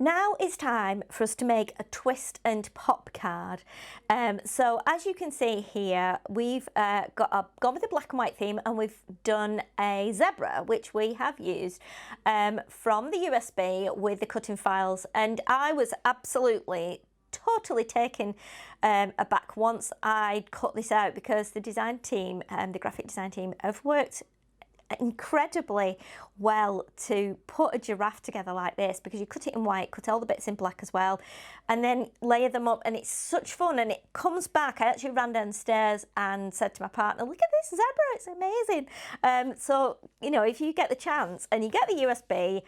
Now it's time for us to make a twist and pop card. So as you can see here, we've gone with the black and white theme, and we've done a zebra, which we have used from the USB with the cutting files. And I was absolutely totally taken aback once I'd cut this out, because the design team, the graphic design team, have worked incredibly well to put a giraffe together like this, because you cut it in white, cut all the bits in black as well, and then layer them up, and it's such fun. And it comes back. I actually ran downstairs and said to my partner, look at this zebra, it's amazing. So, you know, if you get the chance and you get the USB,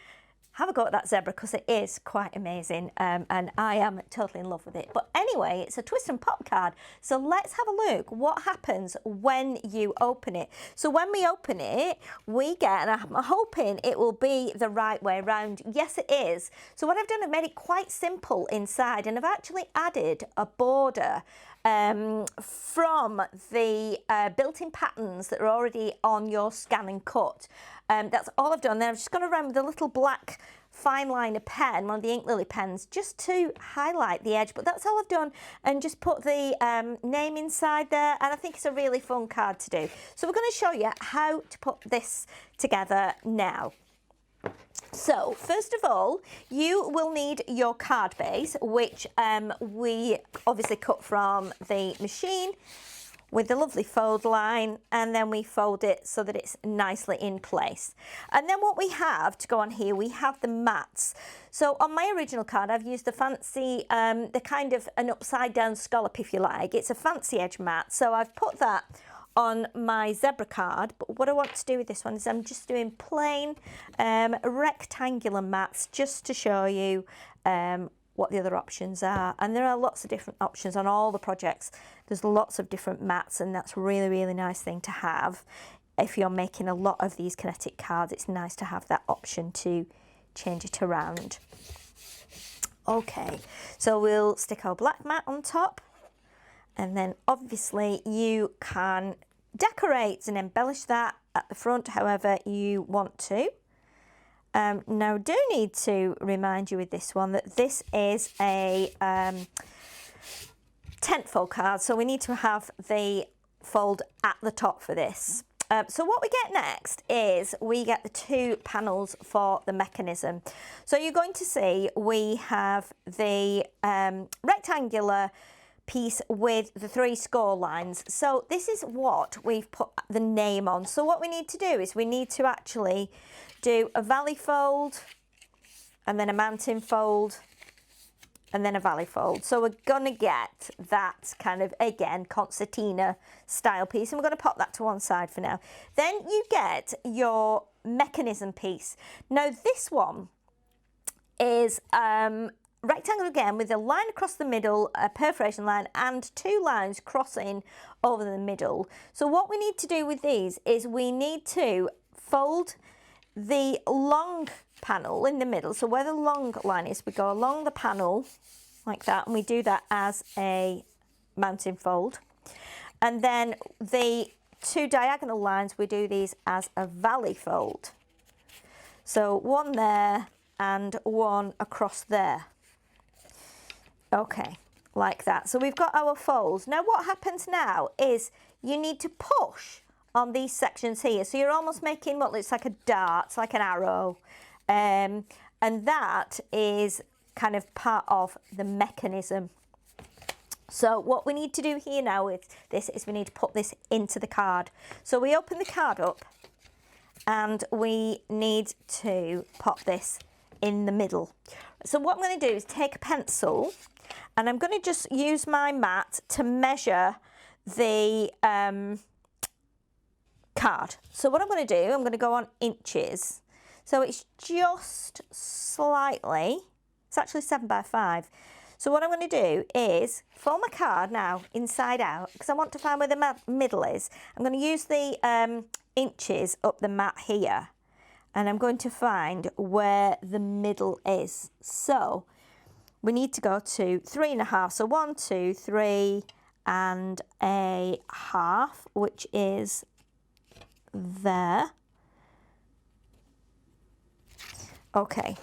have a go at that zebra, because it is quite amazing, and I am totally in love with it. But anyway, it's a twist and pop card, so let's have a look what happens when you open it. So when we open it, we get, and I'm hoping it will be the right way around. Yes, it is. So what I've done, I've made it quite simple inside, and I've actually added a border from the built-in patterns that are already on your scan and cut. That's all I've done. Then I've just gone around with a little black fine liner pen, one of the ink lily pens, just to highlight the edge. But that's all I've done, and just put the name inside there, and I think it's a really fun card to do. So we're going to show you how to put this together now. So first of all, you will need your card base, which we obviously cut from the machine with the lovely fold line, and then we fold it so that it's nicely in place. And then what we have to go on here, we have the mats. So on my original card, I've used the fancy, the kind of an upside down scallop, if you like. It's a fancy edge mat, so I've put that on my zebra card. But what I want to do with this one is I'm just doing plain rectangular mats, just to show you what the other options are. And there are lots of different options on all the projects. There's lots of different mats, and that's a really, really nice thing to have. If you're making a lot of these Kinetic cards, it's nice to have that option to change it around. Okay, so we'll stick our black mat on top, and then obviously you can decorate and embellish that at the front however you want to. Now I do need to remind you with this one that this is a tent fold card, so we need to have the fold at the top for this. So what we get next is we get the two panels for the mechanism. So you're going to see we have the rectangular piece with the 3 score lines. So this is what we've put the name on. So what we need to do is we need to actually do a valley fold, and then a mountain fold, and then a valley fold. So we're gonna get that kind of, again, concertina style piece, and we're gonna pop that to one side for now. Then you get your mechanism piece. Now this one is rectangle again, with a line across the middle, a perforation line, and 2 lines crossing over the middle. So what we need to do with these is we need to fold the long panel in the middle. So where the long line is, we go along the panel like that, and we do that as a mountain fold. And then the 2 diagonal lines, we do these as a valley fold. So one there and one across there. Okay, like that. So we've got our folds. Now what happens now is you need to push on these sections here. So you're almost making what looks like a dart, it's like an arrow. And that is kind of part of the mechanism. So what we need to do here now with this is we need to put this into the card. So we open the card up, and we need to pop this in the middle. So what I'm going to do is take a pencil, and I'm going to just use my mat to measure the card. So what I'm going to do, I'm going to go on inches. So it's just slightly, it's actually 7 by 5. So what I'm going to do is fold my card now inside out, because I want to find where the middle is. I'm going to use the inches up the mat here, and I'm going to find where the middle is. So we need to go to 3.5. So 1, 2, 3 and a half, which is there. Okay,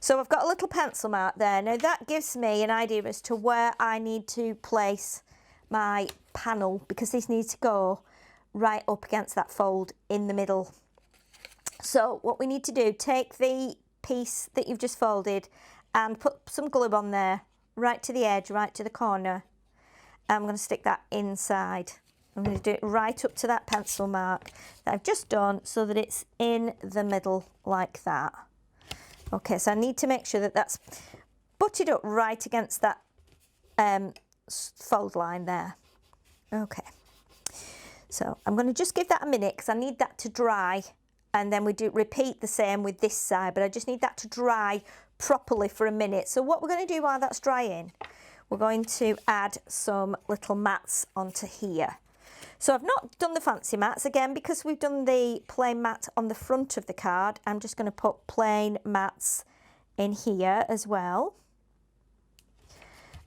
So I've got a little pencil mark there. Now that gives me an idea as to where I need to place my panel, because this needs to go right up against that fold in the middle. So what we need to do, take the piece that you've just folded and put some glue on there, right to the edge, right to the corner. I'm going to stick that inside. I'm going to do it right up to that pencil mark that I've just done, so that it's in the middle like that. Okay, so I need to make sure that that's butted up right against that fold line there. Okay, so I'm going to just give that a minute because I need that to dry, and then we do repeat the same with this side, but I just need that to dry properly for a minute. So what we're going to do while that's drying, we're going to add some little mats onto here. So I've not done the fancy mats again because we've done the plain mat on the front of the card. I'm just going to put plain mats in here as well.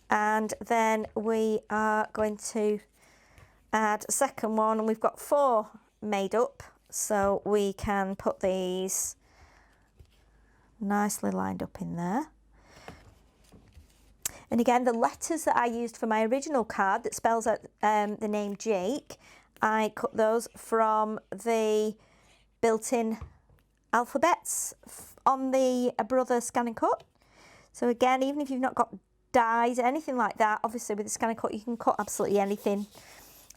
And then we are going to add a second one, and we've got 4 made up, so we can put these nicely lined up in there. And again, the letters that I used for my original card that spells out the name Jake, I cut those from the built-in alphabets on the Brother Scan and Cut. So again, even if you've not got dies, anything like that, obviously with the Scan and Cut you can cut absolutely anything.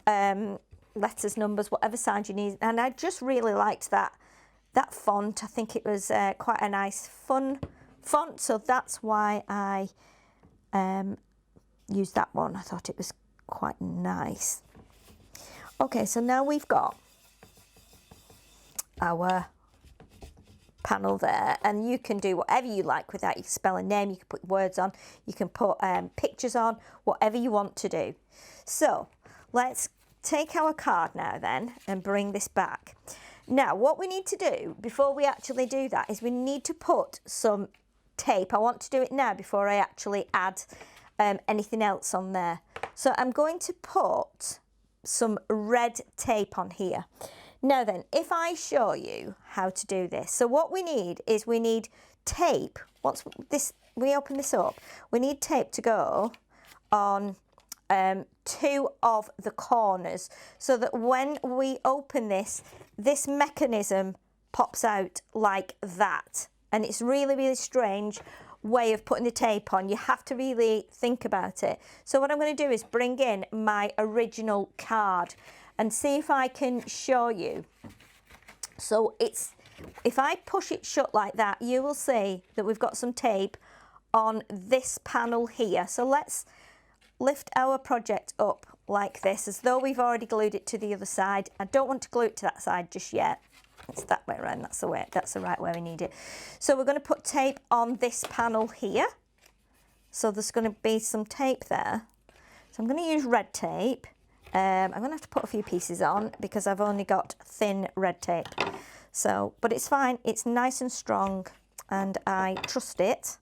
Letters, numbers, whatever size you need. And I just really liked that font. I think it was quite a nice fun font, so that's why I used that one. I thought it was quite nice. Okay, so now we've got our panel there, and you can do whatever you like with that. You can spell a name, you can put words on, you can put pictures on, whatever you want to do. So let's take our card now then and bring this back. Now what we need to do before we actually do that is we need to put some tape. I want to do it now before I actually add anything else on there. So I'm going to put some red tape on here. Now then, if I show you how to do this, so what we need is we need tape. Once we open this up, we need tape to go on 2 of the corners, so that when we open this mechanism pops out like that. And it's really, really strange way of putting the tape on. You have to really think about it. So what I'm going to do is bring in my original card and see if I can show you. So if I push it shut like that, you will see that we've got some tape on this panel here. So let's lift our project up like this, as though we've already glued it to the other side. I don't want to glue it to that side just yet. It's that way around, that's the right way we need it. So we're going to put tape on this panel here. So there's going to be some tape there. So I'm going to use red tape. I'm going to have to put a few pieces on because I've only got thin red tape. So, but it's fine, it's nice and strong and I trust it.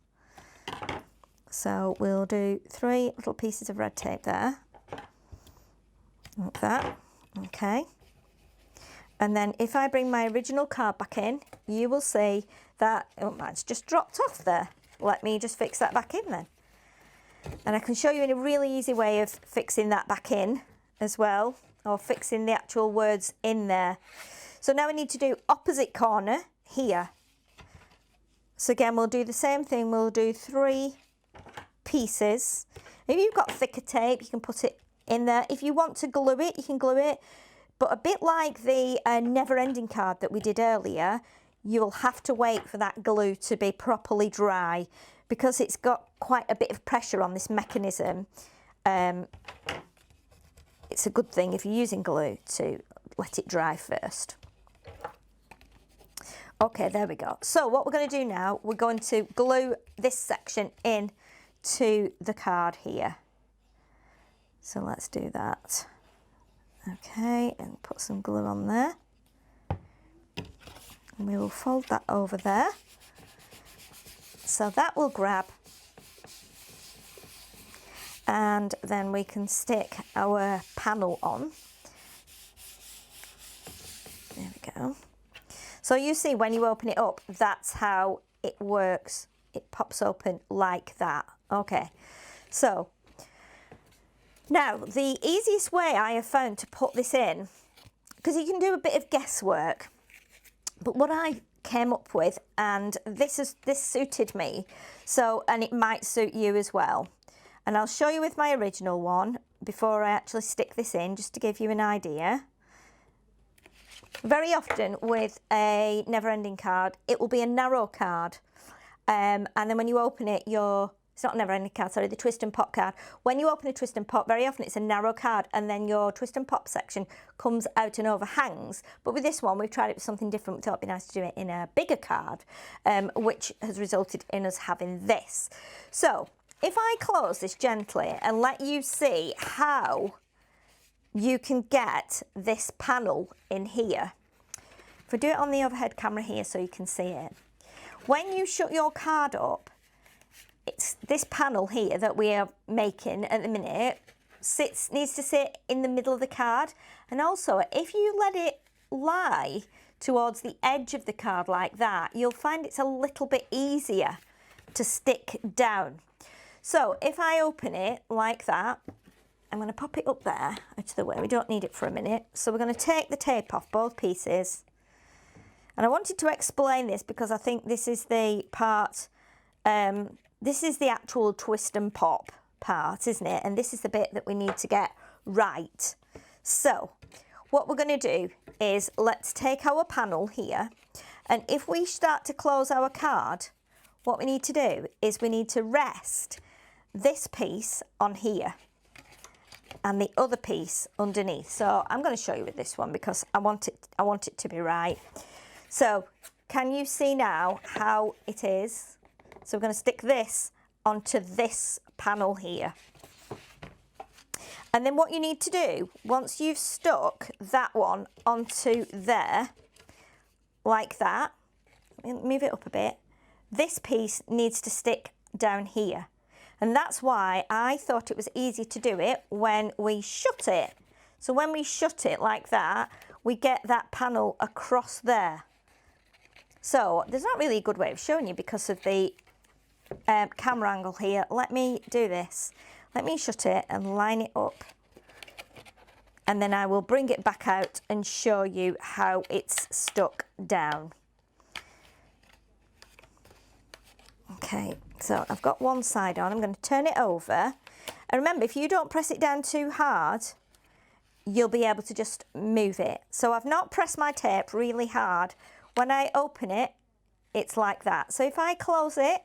So we'll do 3 little pieces of red tape there. Like that, okay. And then if I bring my original card back in, you will see that, oh, it's just dropped off there. Let me just fix that back in then. And I can show you in a really easy way of fixing that back in as well, or fixing the actual words in there. So now we need to do opposite corner here. So again, we'll do the same thing. We'll do 3 pieces. If you've got thicker tape, you can put it in there. If you want to glue it, you can glue it. But a bit like the never-ending card that we did earlier, you'll have to wait for that glue to be properly dry because it's got quite a bit of pressure on this mechanism. It's a good thing if you're using glue to let it dry first. Okay, there we go. So what we're going to do now, we're going to glue this section in to the card here. So let's do that. Okay, and put some glue on there. And we will fold that over there. So that will grab. And then we can stick our panel on. There we go. So you see when you open it up, that's how it works. it pops open like that. Okay, so now the easiest way I have found to put this in, because you can do a bit of guesswork, but what I came up with, and this suited me, so, and it might suit you as well. And I'll show you with my original one before I actually stick this in, just to give you an idea. Very often with a never-ending card, it will be a narrow card. And then when you open it, it's not a never-ending card, sorry, the twist and pop card. When you open a twist and pop, very often it's a narrow card, and then your twist and pop section comes out and overhangs. But with this one, we've tried it with something different. We thought it'd be nice to do it in a bigger card, which has resulted in us having this. So if I close this gently and let you see how you can get this panel in here. If I do it on the overhead camera here so you can see it. When you shut your card up, it's this panel here that we are making at the minute needs to sit in the middle of the card. And also, if you let it lie towards the edge of the card like that, you'll find it's a little bit easier to stick down. So if I open it like that, I'm going to pop it up there out of the way. We don't need it for a minute. So we're going to take the tape off both pieces. And I wanted to explain this because I think this is the part, this is the actual twist and pop part, isn't it? And this is the bit that we need to get right. So what we're going to do is let's take our panel here. And if we start to close our card, what we need to do is we need to rest this piece on here and the other piece underneath. So I'm going to show you with this one because I want it to be right. So can you see now how it is? So we're going to stick this onto this panel here. And then what you need to do, once you've stuck that one onto there, like that, move it up a bit, this piece needs to stick down here. And that's why I thought it was easy to do it when we shut it. So when we shut it like that, we get that panel across there. So there's not really a good way of showing you because of the camera angle here. Let me do this. Let me shut it and line it up. And then I will bring it back out and show you how it's stuck down. Okay, so I've got one side on. I'm going to turn it over. And remember, if you don't press it down too hard, you'll be able to just move it. So I've not pressed my tape really hard. When I open it, it's like that. So if I close it,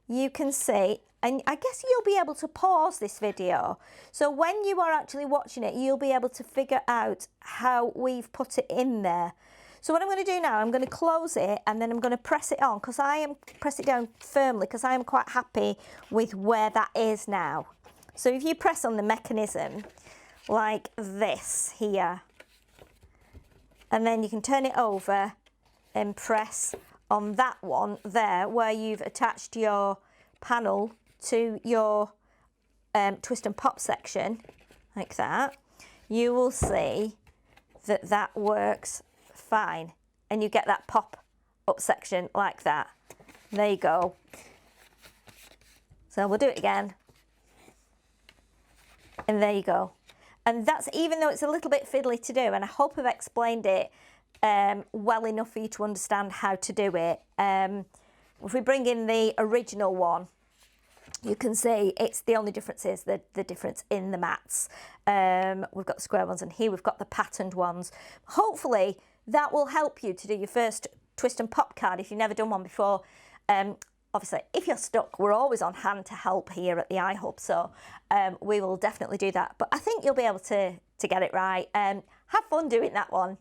you can see, and I guess you'll be able to pause this video. So when you are actually watching it, you'll be able to figure out how we've put it in there. So what I'm going to do now, I'm going to close it and then I'm going to press it on press it down firmly because I am quite happy with where that is now. So if you press on the mechanism like this here, and then you can turn it over and press on that one there where you've attached your panel to your twist and pop section like that, you will see that that works fine, and you get that pop up section like that. There you go. So we'll do it again, and there you go. And that's, even though it's a little bit fiddly to do, and I hope I've explained it well enough for you to understand how to do it. If we bring in the original one, you can see it's the only difference is the difference in the mats. We've got the square ones, and here we've got the patterned ones. Hopefully that will help you to do your first twist and pop card if you've never done one before. Obviously, if you're stuck, we're always on hand to help here at the iHub, so we will definitely do that. But I think you'll be able to get it right. Have fun doing that one.